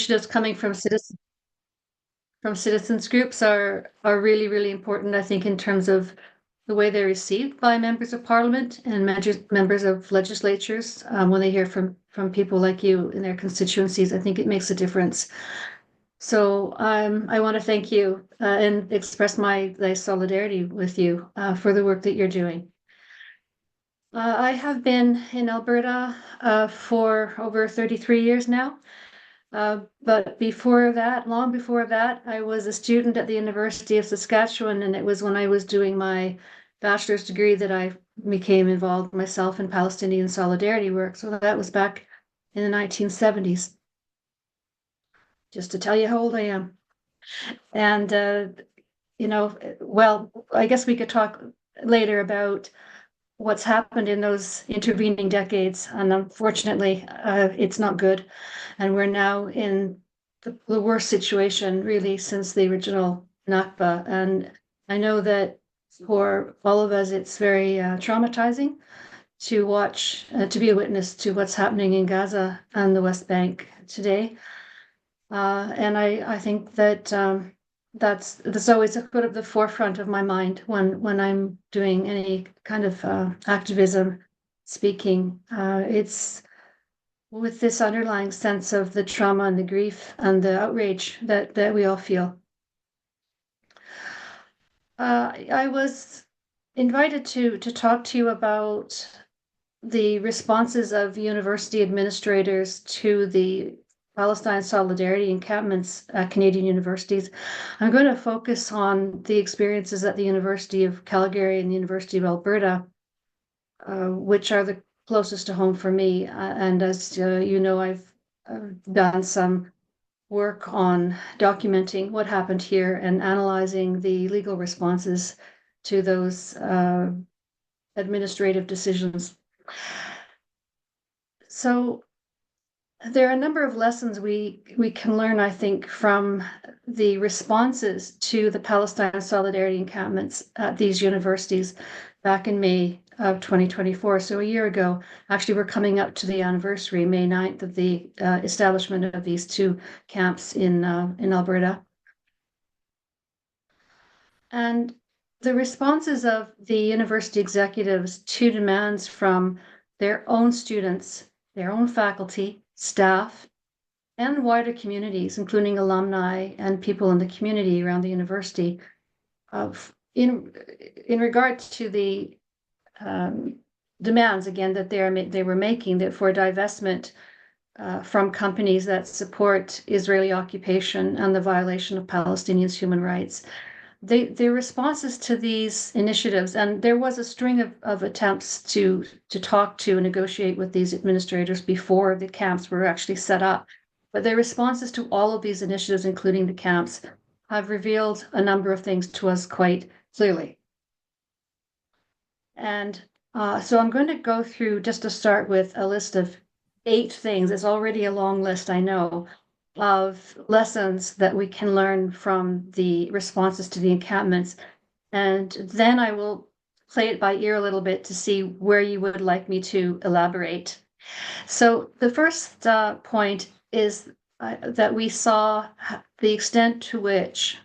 initiatives coming from citizens groups are really, really important, I think, in terms of the way they're received by members of parliament and members of legislatures when they hear from people like you in their constituencies. I think it makes a difference. So I want to thank you and express my solidarity with you for the work that you're doing. I have been in Alberta for over 33 years now. But before that, long before that, I was a student at the University of Saskatchewan, and it was when I was doing my bachelor's degree that I became involved myself in Palestinian solidarity work. So that was back in the 1970s, just to tell you how old I am. And, well, I guess we could talk later about what's happened in those intervening decades. And unfortunately, it's not good. And we're now in the worst situation really since the original Nakba. And I know that for all of us, it's very traumatizing to watch, to be a witness to what's happening in Gaza and the West Bank today. And I think that that's always put at the forefront of my mind when I'm doing any kind of activism, speaking. It's with this underlying sense of the trauma and the grief and the outrage that we all feel. I was invited to talk to you about the responses of university administrators to the Palestine solidarity encampments at Canadian universities. I'm going to focus on the experiences at the University of Calgary and the University of Alberta, which are the closest to home for me. And as you know, I've done some work on documenting what happened here and analyzing the legal responses to those administrative decisions. So there are a number of lessons we can learn, I think, from the responses to the Palestine solidarity encampments at these universities back in May of 2024. So a year ago, actually, we're coming up to the anniversary, May 9th, of the establishment of these two camps in Alberta. And the responses of the university executives to demands from their own students, their own faculty, staff, and wider communities, including alumni and people in the community around the university, in regard to the demands, again, that they were making that for divestment from companies that support Israeli occupation and the violation of Palestinians' human rights. The responses to these initiatives, and there was a string of attempts to talk to and negotiate with these administrators before the camps were actually set up, but their responses to all of these initiatives, including the camps, have revealed a number of things to us quite clearly. And so I'm going to go through, just to start with, a list of 8 things. It's already a long list, I know, of lessons that we can learn from the responses to the encampments. And then I will play it by ear a little bit to see where you would like me to elaborate. So the first point is that we saw the extent to which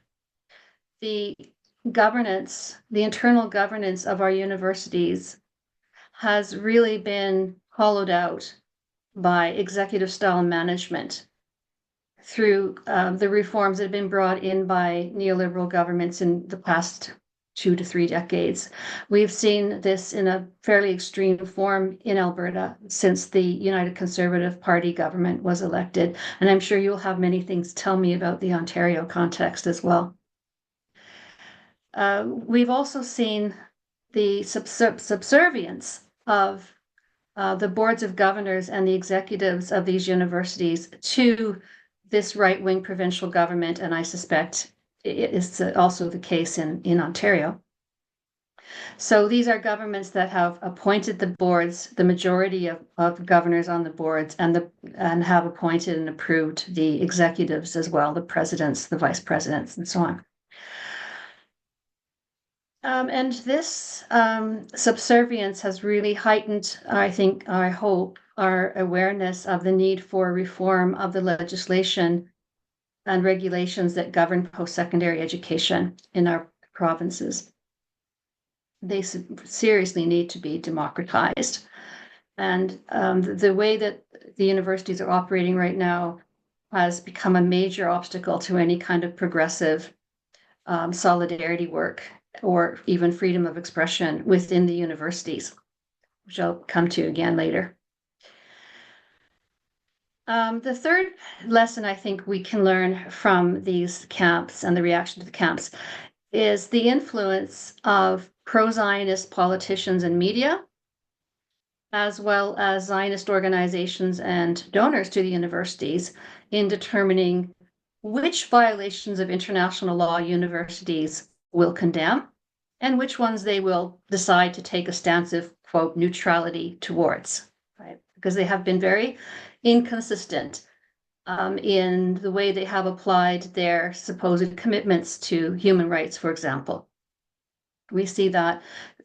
the governance, the internal governance of our universities has really been hollowed out by executive style management through the reforms that have been brought in by neoliberal governments in the past 2 to 3 decades. We've seen this in a fairly extreme form in Alberta since the United Conservative Party government was elected. And I'm sure you'll have many things to tell me about the Ontario context as well. We've also seen the subservience of the boards of governors and the executives of these universities to this right-wing provincial government, and I suspect it is also the case in Ontario. So these are governments that have appointed the boards, the majority of governors on the boards, and have appointed and approved the executives as well, the presidents, the vice presidents, and so on. And this subservience has really heightened, I think, I hope, our awareness of the need for reform of the legislation and regulations that govern post-secondary education in our provinces. They seriously need to be democratized. And the way that the universities are operating right now has become a major obstacle to any kind of progressive solidarity work or even freedom of expression within the universities, which I'll come to again later. The third lesson I think we can learn from these camps and the reaction to the camps is the influence of pro-Zionist politicians and media, as well as Zionist organizations and donors to the universities in determining which violations of international law universities will condemn and which ones they will decide to take a stance of, quote, neutrality towards, right? Because they have been very inconsistent in the way they have applied their supposed commitments to human rights, for example. We see that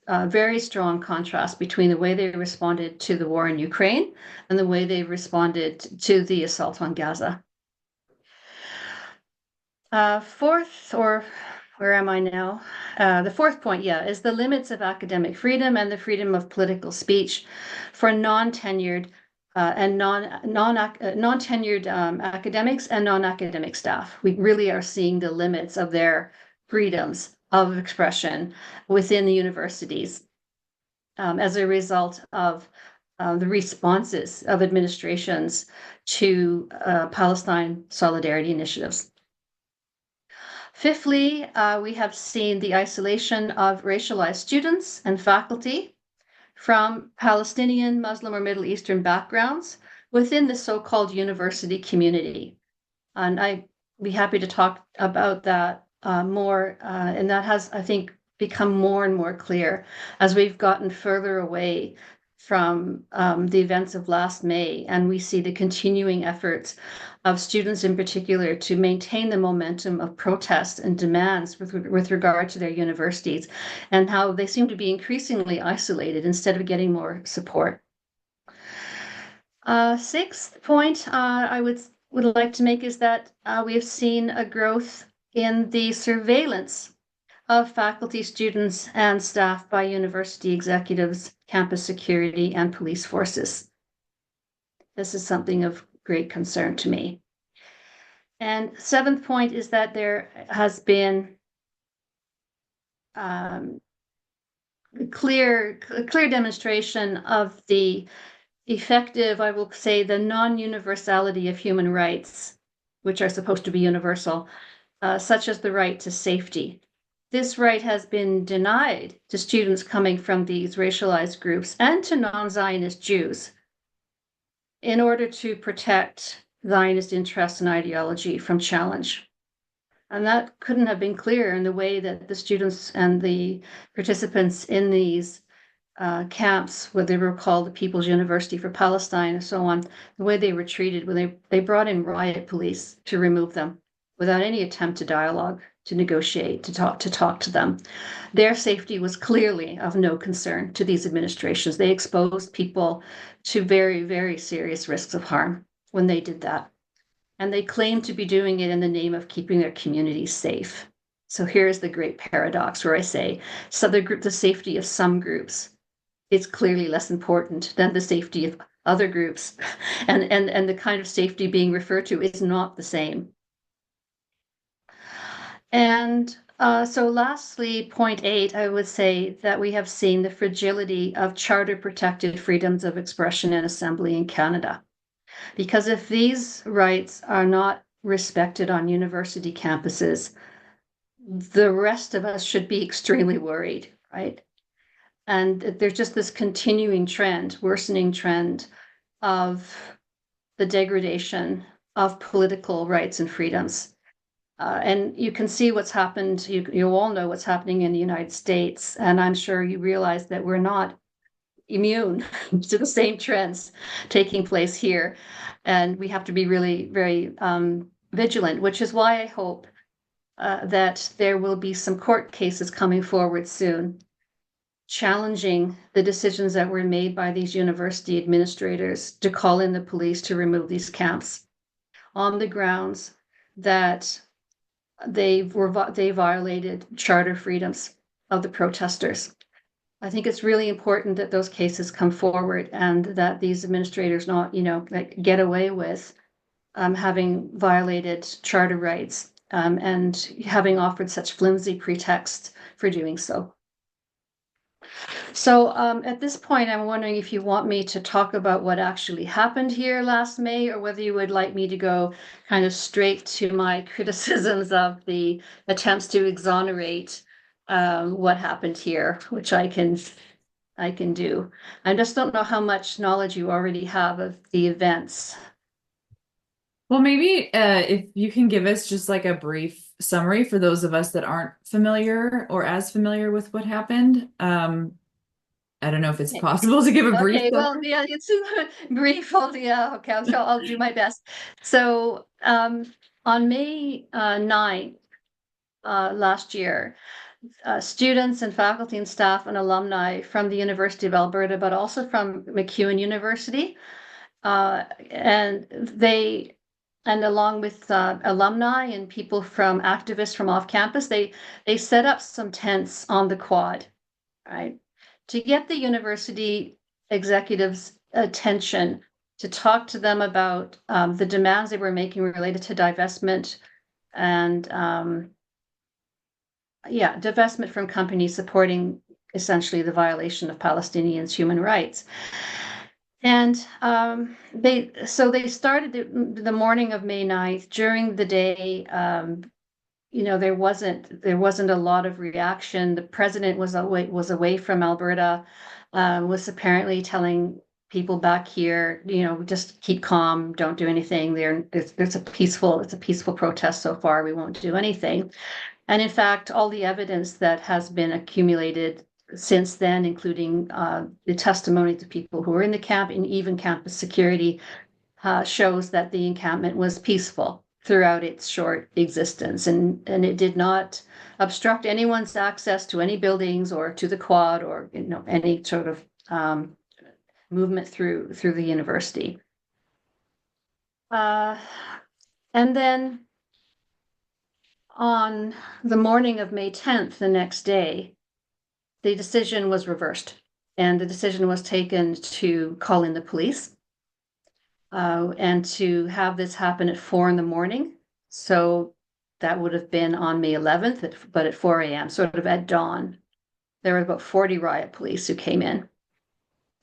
very strong contrast between the way they responded to the war in Ukraine and the way they responded to the assault on Gaza. Fourth, or where am I now? The fourth point, is the limits of academic freedom and the freedom of political speech for non-tenured and non-tenured academics and non-academic staff. We really are seeing the limits of their freedoms of expression within the universities as a result of the responses of administrations to Palestine solidarity initiatives. Fifthly, we have seen the isolation of racialized students and faculty from Palestinian, Muslim, or Middle Eastern backgrounds within the so-called university community. And I'd be happy to talk about that more. And that has, I think, become more and more clear as we've gotten further away from the events of last May, and we see the continuing efforts of students in particular to maintain the momentum of protests and demands with regard to their universities, and how they seem to be increasingly isolated instead of getting more support. Sixth point I would like to make is that we have seen a growth in the surveillance of faculty, students, and staff by university executives, campus security, and police forces. This is something of great concern to me. And seventh point is that there has been clear demonstration of the effective, I will say, the non-universality of human rights, which are supposed to be universal, such as the right to safety. This right has been denied to students coming from these racialized groups and to non-Zionist Jews in order to protect Zionist interests and ideology from challenge. And that couldn't have been clearer in the way that the students and the participants in these camps, where they were called the People's University for Palestine and so on, the way they were treated when they brought in riot police to remove them without any attempt to dialogue, to negotiate, to talk to them. Their safety was clearly of no concern to these administrations. They exposed people to very, very serious risks of harm when they did that. And they claimed to be doing it in the name of keeping their communities safe. So here's the great paradox where I say, so the safety of some groups is clearly less important than the safety of other groups. And the kind of safety being referred to is not the same. And so lastly, point 8, I would say that we have seen the fragility of charter-protected freedoms of expression and assembly in Canada. Because if these rights are not respected on university campuses, the rest of us should be extremely worried, right? And there's just this continuing trend, worsening trend of the degradation of political rights and freedoms. And you can see what's happened. You all know what's happening in the United States. And I'm sure you realize that we're not immune to the same trends taking place here. And we have to be really very vigilant, which is why I hope that there will be some court cases coming forward soon challenging the decisions that were made by these university administrators to call in the police to remove these camps on the grounds that they violated charter freedoms of the protesters. I think it's really important that those cases come forward and that these administrators not, like get away with having violated charter rights and having offered such flimsy pretexts for doing so. So at this point, I'm wondering if you want me to talk about what actually happened here last May, or whether you would like me to go kind of straight to my criticisms of the attempts to exonerate what happened here, which I can do. I just don't know how much knowledge you already have of the events. Well, maybe if you can give us just like a brief summary for those of us that aren't familiar or as familiar with what happened. I don't know if it's possible to give a brief Okay, well, summary. yeah, it's brief. Yeah, okay, I'll do my best. So on May 9th last year, students and faculty and staff and alumni from the University of Alberta, but also from MacEwan University, and along with alumni and people from activists from off campus, they set up some tents on the quad, right, to get the university executives' attention, to talk to them about the demands they were making related to divestment and divestment from companies supporting essentially the violation of Palestinians' human rights. And they started the morning of May 9th. During the day, there wasn't a lot of reaction. The president was away from Alberta, was apparently telling people back here, just keep calm, don't do anything. It's a peaceful protest so far. We won't do anything. And in fact, all the evidence that has been accumulated since then, including the testimony to people who were in the camp and even campus security, shows that the encampment was peaceful throughout its short existence, and it did not obstruct anyone's access to any buildings or to the quad or any sort of movement through the university. And then on the morning of May 10th, the next day, the decision was reversed, and the decision was taken to call in the police and to have this happen at 4 a.m. So that would have been on May 11th, but at 4 a.m., sort of at dawn. There were about 40 riot police who came in.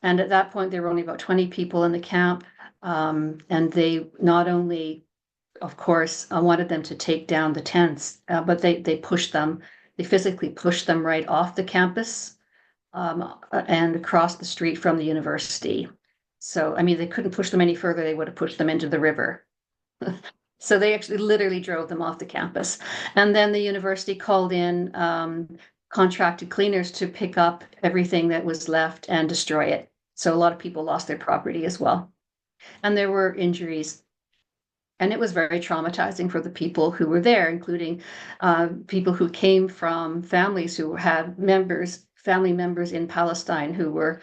And at that point, there were only about 20 people in the camp. And they not only, of course, wanted them to take down the tents, but they pushed them. They physically pushed them right off the campus and across the street from the university. So, I mean, they couldn't push them any further. They would have pushed them into the river. So they actually literally drove them off the campus. And then the university called in contracted cleaners to pick up everything that was left and destroy it. So a lot of people lost their property as well. And there were injuries. And it was very traumatizing for the people who were there, including people who came from families who had family members in Palestine who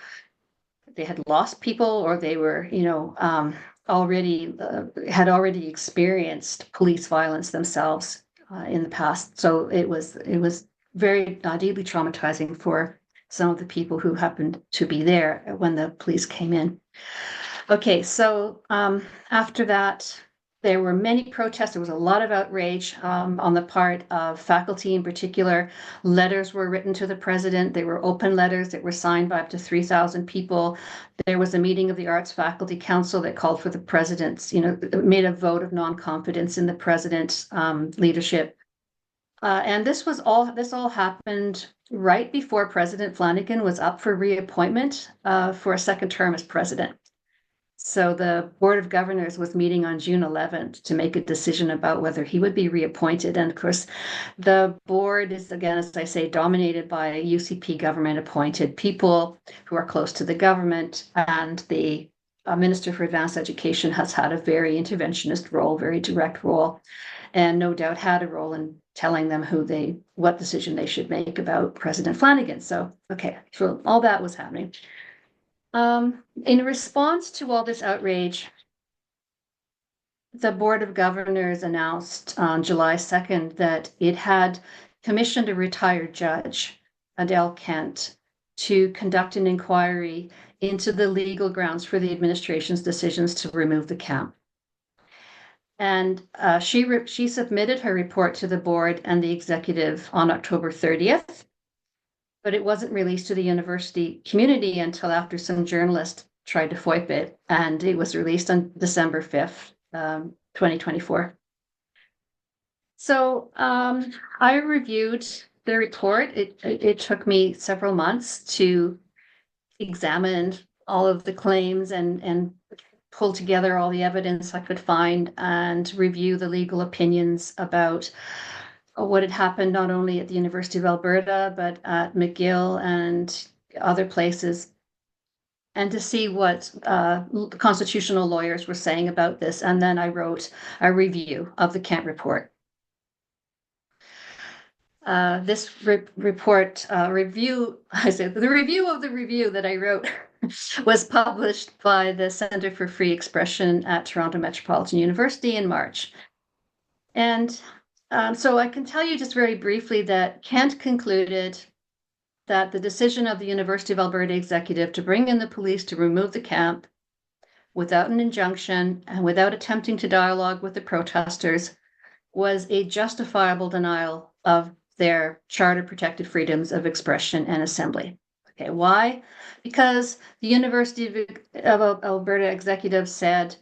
they had lost people, or they were, had already experienced police violence themselves in the past. So it was very deeply traumatizing for some of the people who happened to be there when the police came in. Okay, so after that, there were many protests. There was a lot of outrage on the part of faculty in particular. Letters were written to the president. They were open letters that were signed by up to 3,000 people. There was a meeting of the Arts Faculty Council that called for the president's, made a vote of non-confidence in the president's leadership. And this all happened right before President Flanagan was up for reappointment for a second term as president. So the Board of Governors was meeting on June 11th to make a decision about whether he would be reappointed. And of course, the board is, again, as I say, dominated by UCP government appointed people who are close to the government and the Minister for Advanced Education has had a very interventionist role, very direct role, and no doubt had a role in telling them what decision they should make about President Flanagan. So, okay, so all that was happening. In response to all this outrage, the Board of Governors announced on July 2nd that it had commissioned a retired judge, Adele Kent, to conduct an inquiry into the legal grounds for the administration's decisions to remove the camp. And she submitted her report to the board and the executive on October 30th, but it wasn't released to the university community until after some journalists tried to FOIP it, and it was released on December 5th, 2024. So I reviewed the report. It took me several months to examine all of the claims and pull together all the evidence I could find and review the legal opinions about what had happened not only at the University of Alberta, but at McGill and other places, and to see what constitutional lawyers were saying about this. And then I wrote a review of the Kent report. This report review, I said the review of the review that I wrote was published by the Centre for Free Expression at Toronto Metropolitan University in March. And so I can tell you just very briefly that Kent concluded that the decision of the University of Alberta executive to bring in the police to remove the camp without an injunction and without attempting to dialogue with the protesters was a justifiable denial of their charter-protected freedoms of expression and assembly. Okay, why? Because the University of Alberta executive said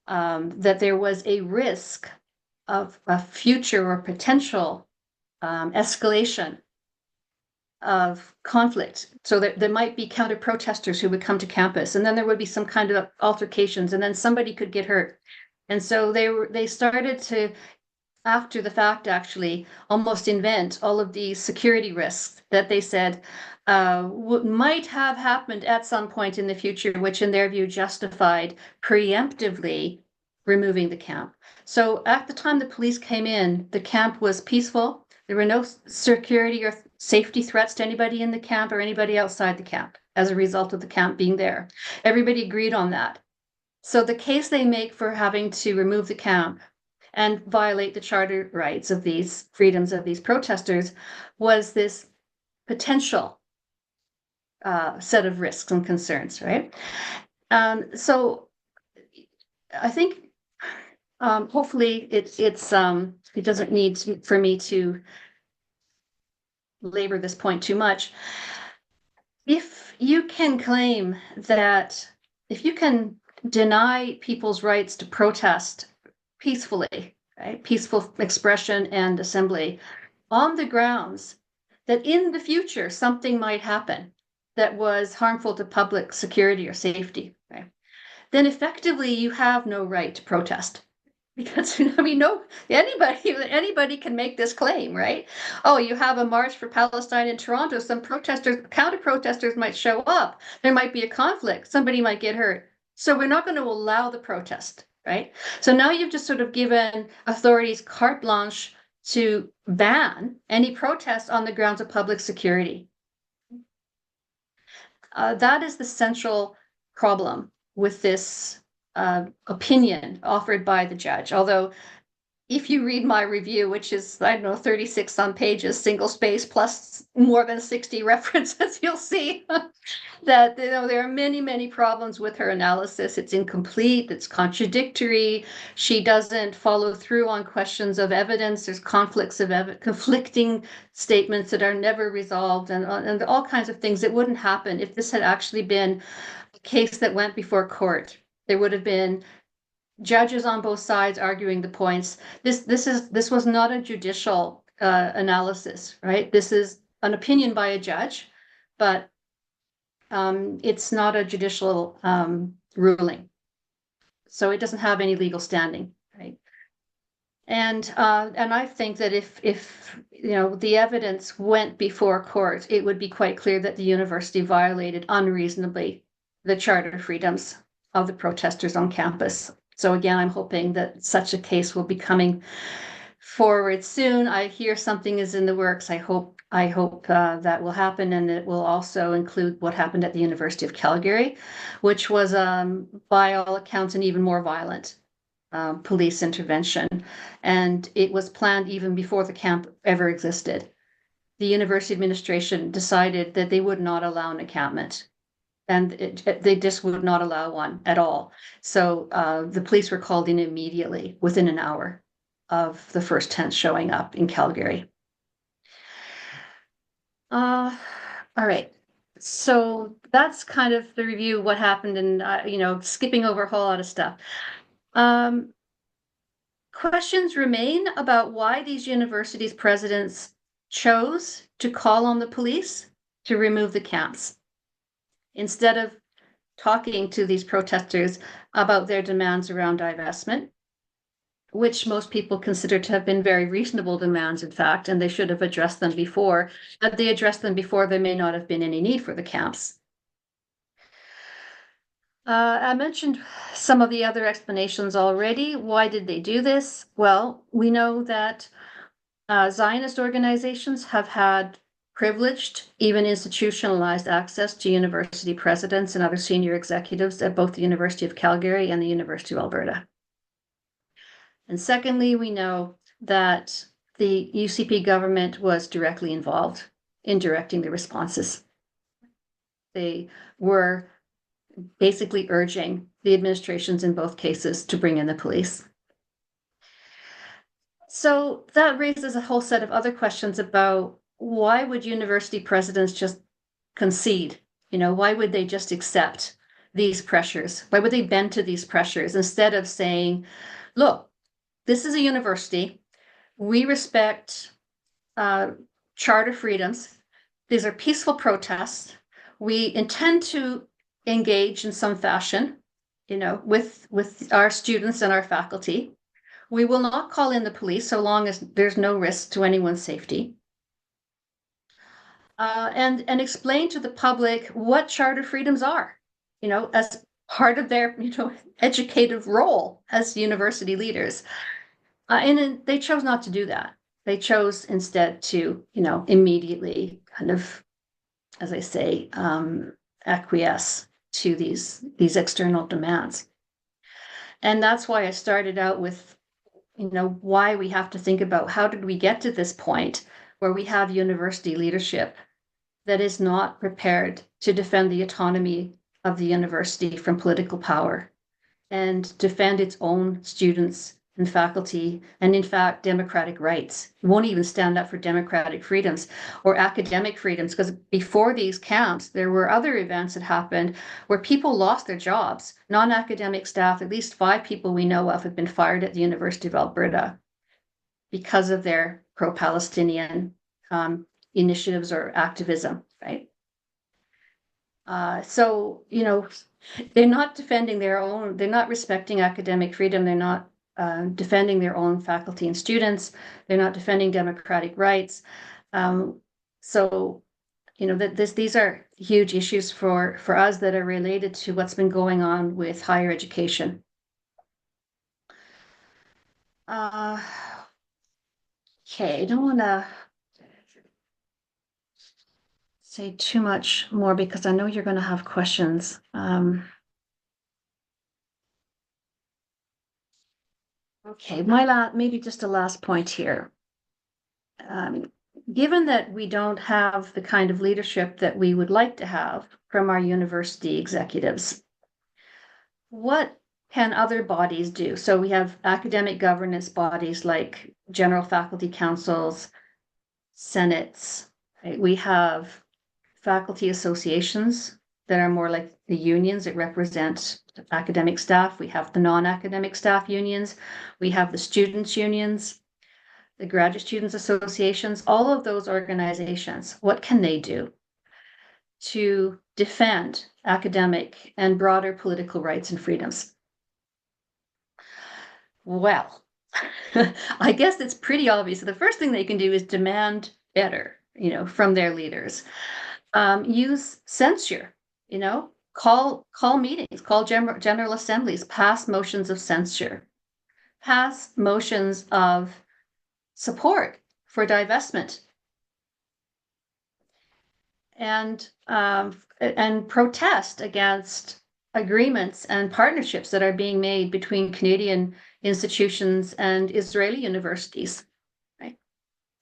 that there was a risk of a future or potential escalation of conflict. So there might be counter protesters who would come to campus, and then there would be some kind of altercations, and then somebody could get hurt. And so they started to, after the fact, actually almost invent all of these security risks that they said might have happened at some point in the future, which in their view justified preemptively removing the camp. So at the time the police came in, the camp was peaceful. There were no security or safety threats to anybody in the camp or anybody outside the camp as a result of the camp being there. Everybody agreed on that. So the case they make for having to remove the camp and violate the charter rights of these freedoms of these protesters was this potential set of risks and concerns, right? So I think hopefully it doesn't need for me to labor this point too much. If you can claim that, if you can deny people's rights to protest peacefully, right, peaceful expression and assembly on the grounds that in the future something might happen that was harmful to public security or safety, right, then effectively you have no right to protest. Because I mean, anybody can make this claim, right? Oh, you have a march for Palestine in Toronto. Some protesters, counter protesters might show up. There might be a conflict. Somebody might get hurt. So we're not going to allow the protest, right? So now you've just sort of given authorities carte blanche to ban any protest on the grounds of public security. That is the central problem with this opinion offered by the judge. Although if you read my review, which is, I don't know, 36 some pages, single space plus more than 60 references, you'll see that there are many, many problems with her analysis. It's incomplete, it's contradictory. She doesn't follow through on questions of evidence. There's conflicting statements that are never resolved, and all kinds of things that wouldn't happen if this had actually been a case that went before court. There would have been judges on both sides arguing the points. This was not a judicial analysis, right? This is an opinion by a judge, but it's not a judicial ruling, so it doesn't have any legal standing, right? And I think that if the evidence went before court, it would be quite clear that the university violated unreasonably the charter freedoms of the protesters on campus. So again, I'm hoping that such a case will be coming forward soon. I hear something is in the works. I hope that will happen, and it will also include what happened at the University of Calgary, which was by all accounts an even more violent police intervention, and it was planned even before the camp ever existed. The university administration decided that they would not allow an encampment, and they just would not allow one at all. So the police were called in immediately within an hour of the first tent showing up in Calgary. All right. So that's kind of the review of what happened, and skipping over a whole lot of stuff. Questions remain about why these universities' presidents chose to call on the police to remove the camps instead of talking to these protesters about their demands around divestment, which most people consider to have been very reasonable demands, in fact, and they should have addressed them before. Had they addressed them before, there may not have been any need for the camps. I mentioned some of the other explanations already. Why did they do this? Well, we know that Zionist organizations have had privileged, even institutionalized access to university presidents and other senior executives at both the University of Calgary and the University of Alberta. And secondly, we know that the UCP government was directly involved in directing the responses. They were basically urging the administrations in both cases to bring in the police. So that raises a whole set of other questions about why would university presidents just concede? Why would they just accept these pressures? Why would they bend to these pressures instead of saying, look, this is a university. We respect charter freedoms. These are peaceful protests. We intend to engage in some fashion, with our students and our faculty. We will not call in the police so long as there's no risk to anyone's safety. And explain to the public what charter freedoms are, as part of their, educative role as university leaders. And they chose not to do that. They chose instead to, immediately kind of, as I say, acquiesce to these external demands. And that's why I started out with, why we have to think about how did we get to this point where we have university leadership that is not prepared to defend the autonomy of the university from political power and defend its own students and faculty, and in fact, democratic rights. It won't even stand up for democratic freedoms or academic freedoms, because before these camps, there were other events that happened where people lost their jobs. Non-academic staff, at least 5 people we know of, have been fired at the University of Alberta because of their pro-Palestinian initiatives or activism, right? So, they're not defending their own, they're not respecting academic freedom, they're not defending their own faculty and students. They're not defending democratic rights. So, these are huge issues for us that are related to what's been going on with higher education. Okay, I don't want to say too much more because I know you're going to have questions. Okay, maybe just a last point here. Given that we don't have the kind of leadership that we would like to have from our university executives, what can other bodies do? So we have academic governance bodies like general faculty councils, senates, right? We have faculty associations that are more like the unions that represent academic staff. We have the non-academic staff unions. We have the students' unions, the graduate students associations, all of those organizations. What can they do to defend academic and broader political rights and freedoms? Well, I guess it's pretty obvious. The first thing they can do is demand better, from their leaders. Use censure, call meetings, call general assemblies, pass motions of censure, pass motions of support for divestment, and protest against agreements and partnerships that are being made between Canadian institutions and Israeli universities. Right?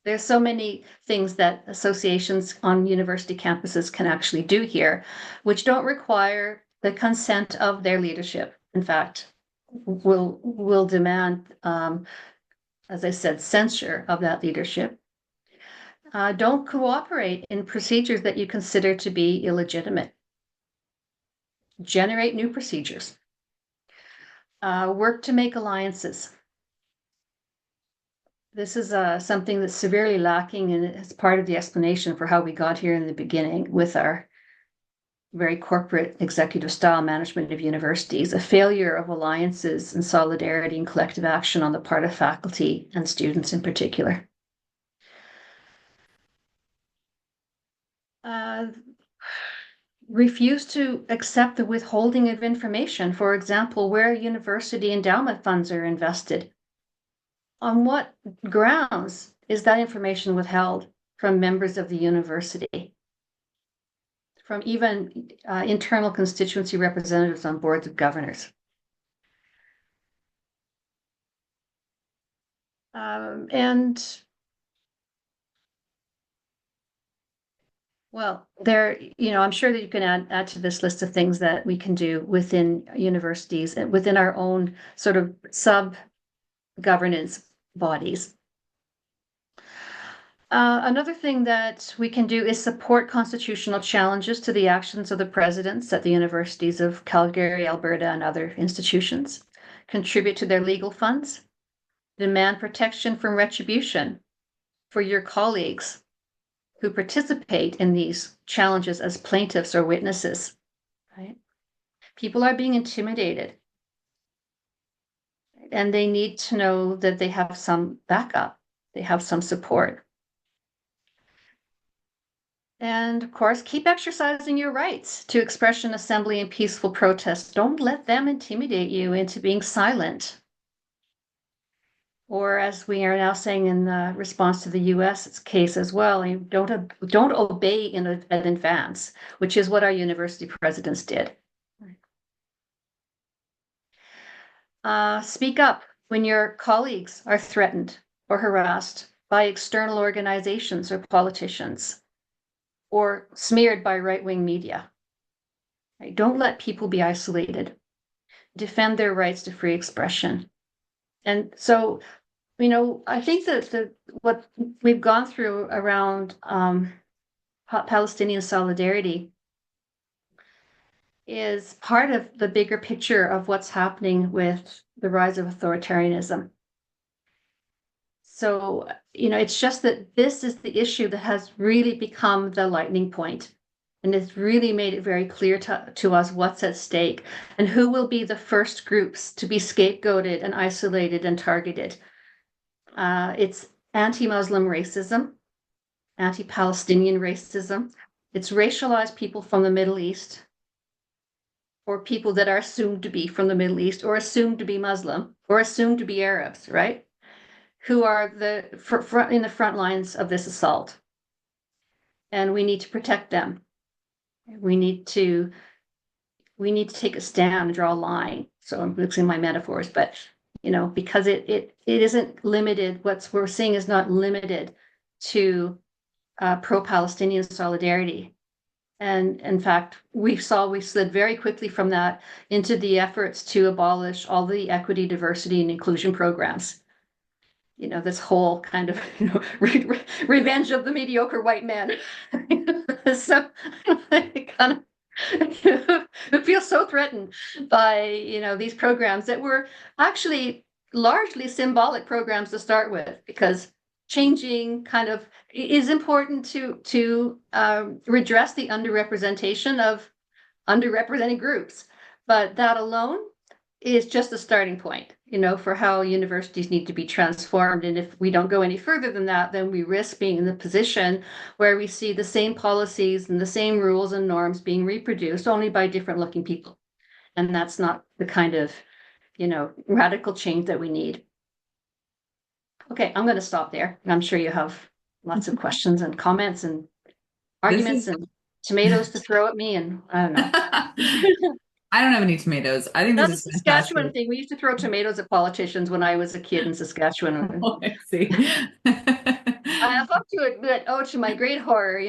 There's so many things that associations on university campuses can actually do here, which don't require the consent of their leadership. In fact, will demand, as I said, censure of that leadership. Don't cooperate in procedures that you consider to be illegitimate. Generate new procedures. Work to make alliances. This is something that's severely lacking, and it's part of the explanation for how we got here in the beginning with our very corporate executive style management of universities, a failure of alliances and solidarity and collective action on the part of faculty and students in particular. Refuse to accept the withholding of information, for example, where university endowment funds are invested. On what grounds is that information withheld from members of the university, from even internal constituency representatives on boards of governors? Well, I'm sure that you can add to this list of things that we can do within universities and within our own sort of sub-governance bodies. Another thing that we can do is support constitutional challenges to the actions of the presidents at the universities of Calgary, Alberta, and other institutions. Contribute to their legal funds. Demand protection from retribution for your colleagues who participate in these challenges as plaintiffs or witnesses, right? People are being intimidated, and they need to know that they have some backup, they have some support. And of course, keep exercising your rights to expression, assembly, and peaceful protest. Don't let them intimidate you into being silent. Or as we are now saying in the response to the US case as well, you don't obey in advance, which is what our university presidents did. Speak up when your colleagues are threatened or harassed by external organizations or politicians, or smeared by right-wing media. Right? Don't let people be isolated. Defend their rights to free expression. And so, I think that what we've gone through around Palestinian solidarity is part of the bigger picture of what's happening with the rise of authoritarianism. So, it's just that this is the issue that has really become the lightning point, and it's really made it very clear to us what's at stake and who will be the first groups to be scapegoated and isolated and targeted. It's anti-Muslim racism, anti-Palestinian racism. It's racialized people from the Middle East, or people that are assumed to be from the Middle East, or assumed to be Muslim, or assumed to be Arabs, right? Who are in the front lines of this assault. And we need to protect them. We need to take a stand and draw a line. So I'm mixing my metaphors, but because it isn't limited. What we're seeing is not limited to pro-Palestinian solidarity. And in fact, we slid very quickly from that into the efforts to abolish all the equity, diversity, and inclusion programs. This whole kind of revenge of the mediocre white man. So it kind of it feels so threatened by these programs that were actually largely symbolic programs to start with, because changing kind of is important to redress the underrepresentation of underrepresented groups, but that alone is just a starting point, for how universities need to be transformed. And if we don't go any further than that, then we risk being in the position where we see the same policies and the same rules and norms being reproduced only by different looking people. And that's not the kind of, radical change that we need. Okay, I'm going to stop there. I'm sure you have lots of questions and comments and arguments and tomatoes to throw at me, and I don't know. I don't have any tomatoes. I think this That's a is Saskatchewan fantastic. thing. We used to throw tomatoes at politicians when I was a kid in Saskatchewan. Oh, I see. I have to admit, to my great horror,